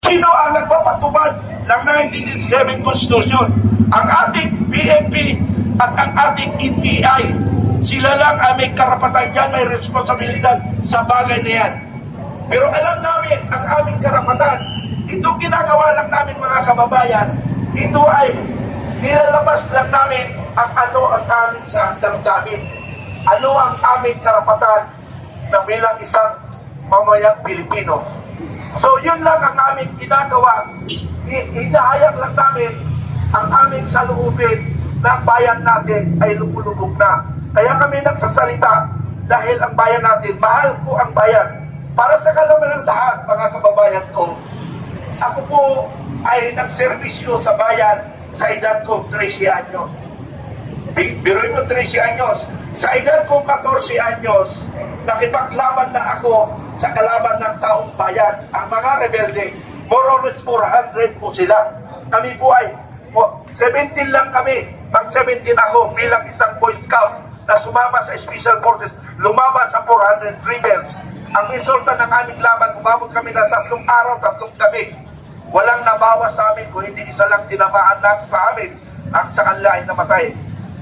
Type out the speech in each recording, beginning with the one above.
Sino ang nagpapatubad ng 1987 Constitution? Ang ating PNP at ang ating NBI. Sila lang ang may karapatan dyan, may responsibilidad sa bagay na yan. Pero alam namin ang aming karapatan. Itong ginagawa lang namin mga kababayan, ito ay nilalabas lang namin ang ano ang aming sa damdamin. Ano ang aming karapatan na bilang isang mamayang Pilipino. So yun lang ang aming ginagawa. Hinahayag lang namin ang aming saluubin na bayan natin ay lumulubog na. Kaya kami nagsasalita dahil ang bayan natin, mahal ko ang bayan. Para sa kalaman ng lahat, mga kababayan ko, ako po ay nagservisyo sa bayan sa edad ko 13 anyos. Biruin mo 13 anyos. Sa edad ko 14 anyos, nakipaglaban na ako sa kalaban ng taong bayan. Ang mga rebelde, more or less 400 po sila. Kami po ay 17 lang kami. Pag 17 ako bilang isang Boy Scout na sumama sa Special Forces, lumaban sa 400 rebels. Ang resulta ng aming laban, umabot kami na 3 araw, 3 gabi. Walang nabawas sa amin kung hindi isa lang tinamaan lang sa amin. Ang sa kanila ay namatay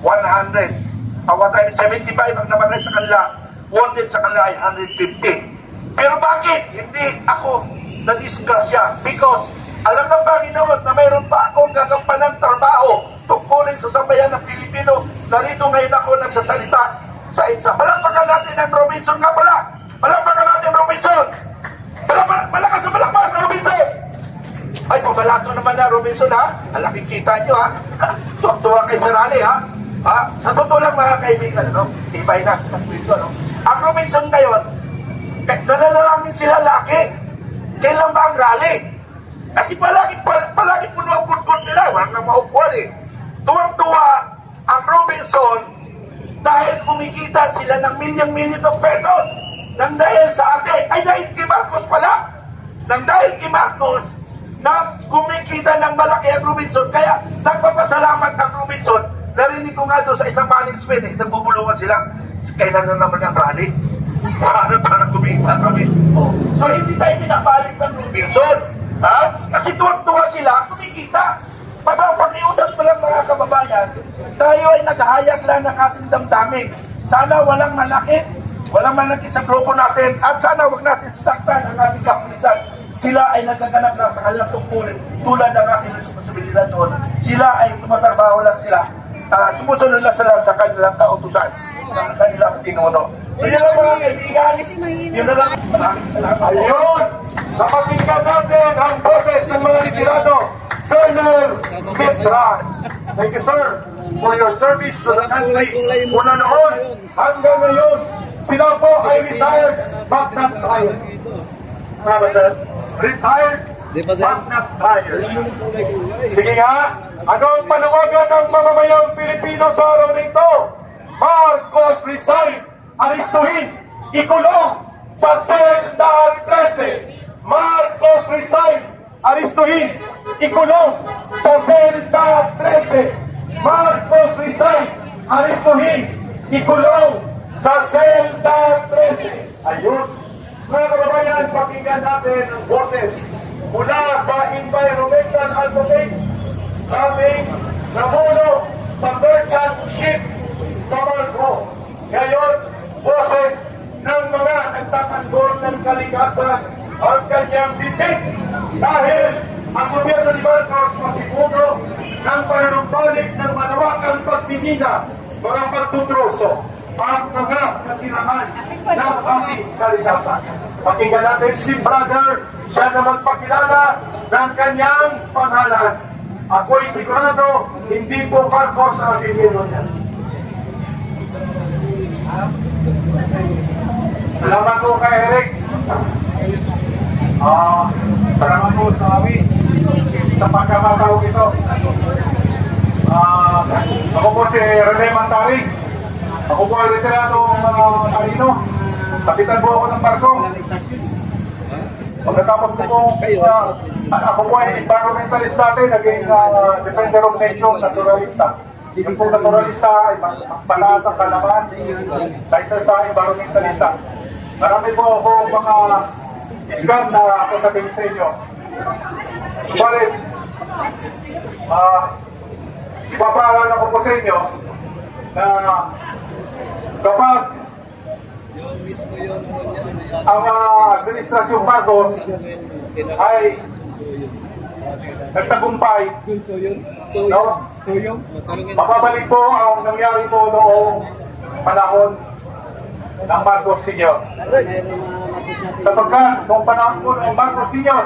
100. Awatay 75 ang namatay sa kanila. Wounded sa kanila ay 150. Pero bakit hindi ako na-disgrasya? Because alam ng Panginoon na mayroon pa akong gagampanang trabaho tungkulin sa sambayan ng Pilipino. Narito ngayon ako nagsasalita sa EDSA. Palakpakan natin ang Robinson nga pala. Palakpakan natin Robinson. Malakas na palakpas na Robinson. Ay, pabalato naman na Robinson ha. Alaking kita nyo ha. Tuwa kay Sarali ha. Sa totoo lang mga kaibigan, no? Ibay na. No? Ang Robinson ngayon, nananalangin sila laki. Kailan ba ang rally? Kasi palagi puno ang pulkon nila. Walang nang maupuan eh. Tuwang-tuwa ang Robinson dahil kumikita sila ng milyon-milyon ng pesos. Nang dahil sa atin, ay dahil kay Marcos pala. Nang dahil kay Marcos, na kumikita ng malaki ang Robinson. Kaya nagpapasalamat ang Robinson. Narinig ko nga doon sa isang management eh, nagbubulungan sila. Kailan na naman ang rally? Para kumita kami. So hindi tayo pinapalik ng Robinson. Kasi tuwag-tuwa sila, kumikita. Basta pag-iusap ko lang mga kababayan, tayo ay naghahayag lang ng ating damdamin. Sana walang manakit sa grupo natin at sana wag natin saktan ang ating kapulisan. Sila ay nagaganap na sa kanilang tungkulin tulad ng ating responsibilidad doon. Sila ay tumatrabaho lang sila. Sumusunod lang sila sa kanilang kautusan, sa kanilang tinuno. Yun lang mga kaibigan, yun na lang. Maraming salamat. Ayun, napakinggan natin ang boses ng mga retirado. Colonel Betran. Thank you sir for your service to the country. Mula noon hanggang ngayon, sila po ay retired but not tired. Bravo sir. Retired but not tired. Sige nga, ano ang panawagan ng mamamayang Pilipino sa araw nito? Marcos resign, aristuhin, ikulong sa selda 13. Marcos resign, aristuhin, ikulong sa selda 13. Marcos resign, aristuhin, ikulong sa selda 13. Ayun. Mga kababayan, pakinggan natin ang boses mula sa environmental advocate, aming namuno sa merchant ship sa Marco. Ngayon, boses ng mga nagtatanggol ng kalikasan ang kanyang bibig dahil ang gobyerno ni Marcos masigulo ng panunumbalik ng malawakang pagpinina, mga pagtutruso, ang mga kasiraan ng aming kalikasan. Pakinggan natin si brother, siya na magpakilala ng kanyang pangalan. Ako'y sigurado, hindi po Marcos ang apelyido niya. Salamat po kay Eric. Salamat po sa kami sa pagkakataong ito. Ako po si Rene Mantarig. Ako po ay retiradong marino. Kapitan po ako ng barko. Pagkatapos po ako po ay environmentalist natin, naging defender of nature, naturalista. Yung po naturalista ay mas palaas ang kalaman kaysa sa environmentalista. Marami po ako mga iskan na ako sabihin sa inyo. Subalit, ipapaalala ko po sa inyo na kapag ang administrasyong Marcos ay nagtagumpay, no? Mababalik po ang nangyari po noong panahon ng Marcos Sr. Sapagkat noong panahon po ng Marcos Sr.,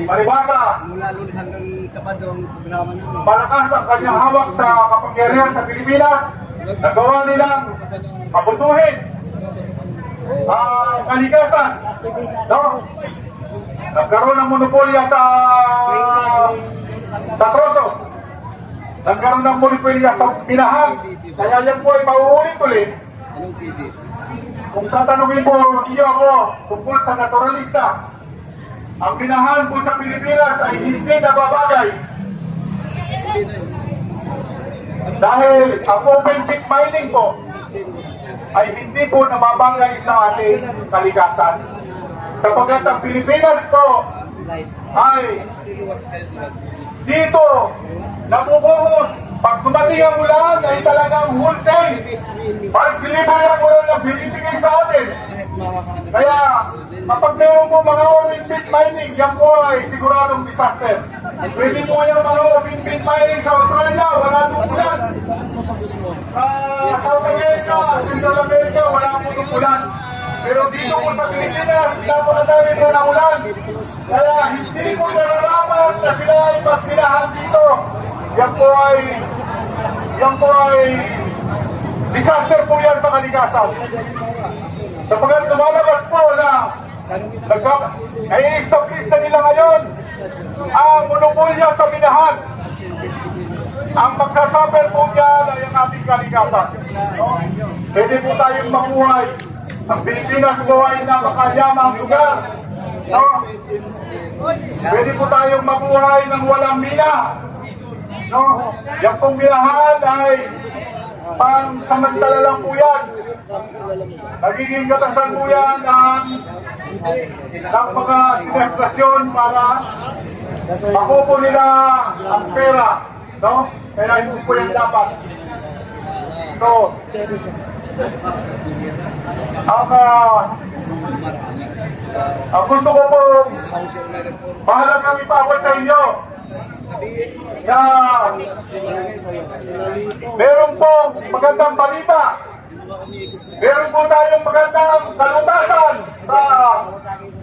malibasa, mula Lunes hanggang Sabado ang programa namin. malakas ang kanyang hawak sa kapangyarihan sa Pilipinas. Nagawa nilang abusuhin ang kalikasan, no? Nagkaroon ng monopolya sa troto. Nagkaroon ng monopolya sa pinahan. Kaya yan po ay mauulit-ulit. Anong PD? Kung tatanungin po iyo ako tungkol sa naturalista, ang pinahan po sa Pilipinas ay hindi nababagay. Dahil ang open pit mining po ay hindi po nababagay sa ating kalikasan. Sapagkat ang Pilipinas po ay dito nabubuhos. Pag dumating ang ulan ay talagang wholesale. Pag delivery ang ulan na binibigay sa atin. Kaya kapag meron po mga open pit mining, yan po ay siguradong disaster. Pwede po yung mga open pit mining sa Australia, wala nung ulan. South America, Central America, wala po nung ulan. Pero dito po sa Pilipinas, napakadami po ng ulan. Kaya hindi po nararapat na sila ay magpinahan dito. Yan po ay disaster po yan sa kalikasan. Sapagkat lumalabas po na i-establish na nila ngayon ang monopolya sa minahan. Ang magsasaber po niyan ay ang ating kalikasan. No? Pwede po tayong mabuhay. Ang Pilipinas po ay napakayamang lugar. No? Pwede po tayong mabuhay ng walang mina. No? Yung pong minahan ay pang samantala lang po yan. Nagiging gatasan po yan ng mga administrasyon para makupo nila ang pera. No? Kaya hindi po yan dapat. So, ang gusto ko po, bahala kami pabot sa inyo. Meron po magandang balita. Meron po tayong magandang kalutasan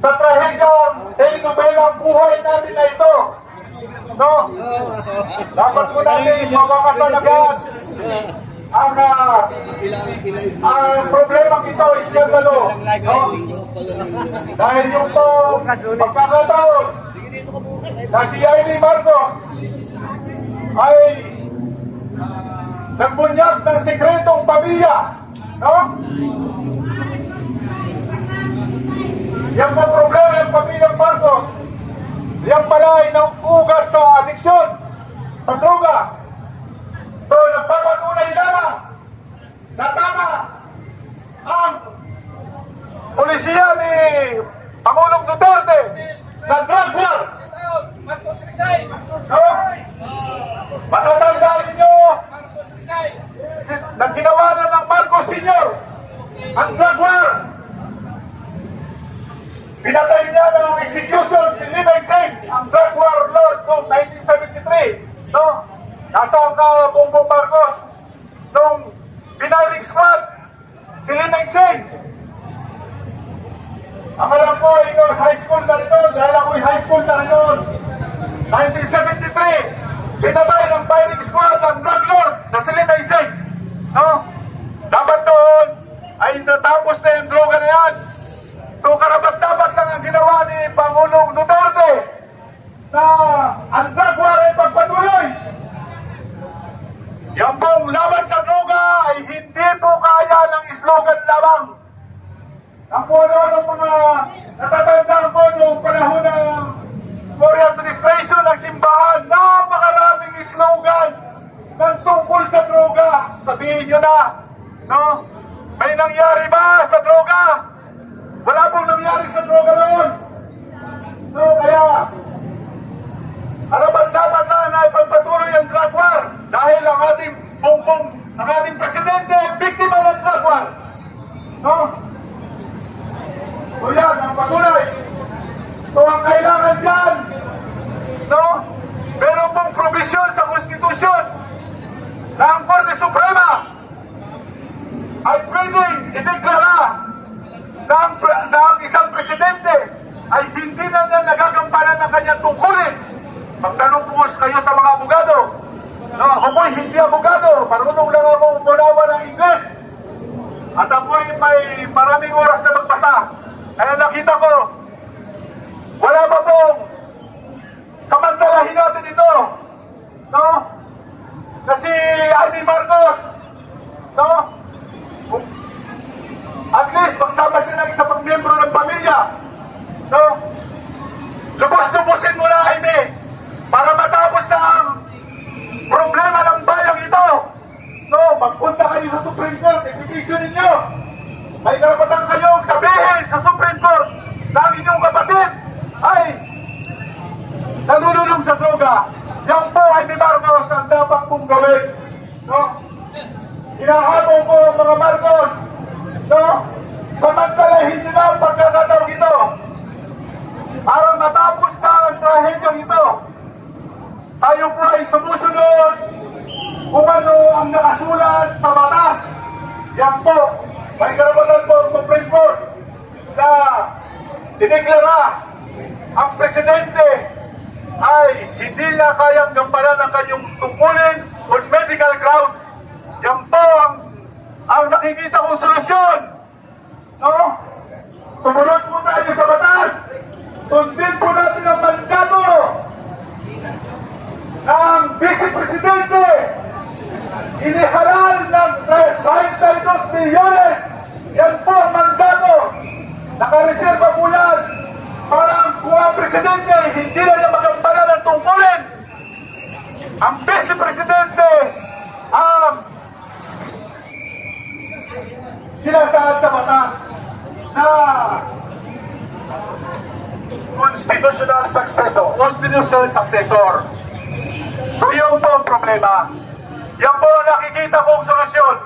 sa trahedyang telenovelang buhay natin na ito. No? Dapat po natin mabakasan ang problema ito is yan no? Dahil yung po pagkakataon na si Aimee Marcos ay nagbunyag ng sekretong pamilya, no? Yan po problema ng pamilyang Marcos. Yan pala ay nauugat sa adiksyon, sa droga. So nagpapatunay lamang na tama ang polisiya ni Pangulong Duterte na drug war. No? Matatandaan ninyo na ginawa na ng Marcos Sr. ang drug war. Pinatay niya ng execution si Lee Meng-Seng, ang drug war lord noong 1973. No? Nasa ang Bongbong Marcos nung pinaling squad si Lee Meng-Seng. Ang alam ko, ikaw high school na rin doon, dahil ako'y high school na rin doon. 1973, pinatay ng firing squad ang drug lord na si Lee Meng-Seng. No? Dapat doon ay natapos na yung droga na yan. So karapat-dapat lang ang ginawa ni Pangulong Duterte na ang drug war ay pagpatuloy. Yung pong laban sa droga ay hindi po kaya ng slogan lamang. Ang ano mga natatandaan ko noong panahon ng Cory administration ng simbahan, napakaraming slogan ng tungkol sa droga. Sabihin nyo na, no? May nangyari ba sa droga? Wala pong nangyari sa droga noon. So kaya kailangan dyan, no? Meron pong provision sa Konstitusyon na ang Korte Suprema ay pwedeng ideklara na ang isang presidente ay hindi na niya nagagampanan ng kanyang tungkulin. Magtanong po kayo sa mga abogado. No, ako po'y hindi abogado, marunong lang ako umunawa ng Ingles. At ako'y may maraming oras na magbasa. Kaya nakita ko, wala pa pong samantalahin natin ito. No? Na si Amy Marcos, no? At least magsama siya ng isa pang miyembro ng pamilya. No? Lubos-lubusin mo na, Amy, para matapos na ang problema ng bayang ito. No, magpunta kayo sa Supreme Court, petition ninyo. May karapatan kayong sabihin sa Supreme Court na ang inyong kapatid ay nalululong sa droga. Yan po ay ni Marcos ang dapat pong gawin. No? Hinahabol po ang mga Marcos. No? Samantalahin nila ang pagkakataong ito. Para matapos na ang trahedyang ito. Tayo po ay sumusunod kung ano ang nakasulat sa batas. Yan po, may karapatan po ang Supreme Court na dineklara ang presidente ay hindi niya kayang gampanan ang kanyang tungkulin on medical grounds. Yan po ang nakikita kong solusyon. No? Sumunod po tayo sa batas. Sundin po natin ang mandato ng Vice Presidente. Inihalal ng 32 milyones. Yan po ang mandato. Nakareserva po yan para kung ang Presidente hindi na niya magampanan ang tungkulin, ang Vice Presidente ang sinasaad sa batas na constitutional successor. So yun po ang problema. Yan po ang nakikita kong solusyon.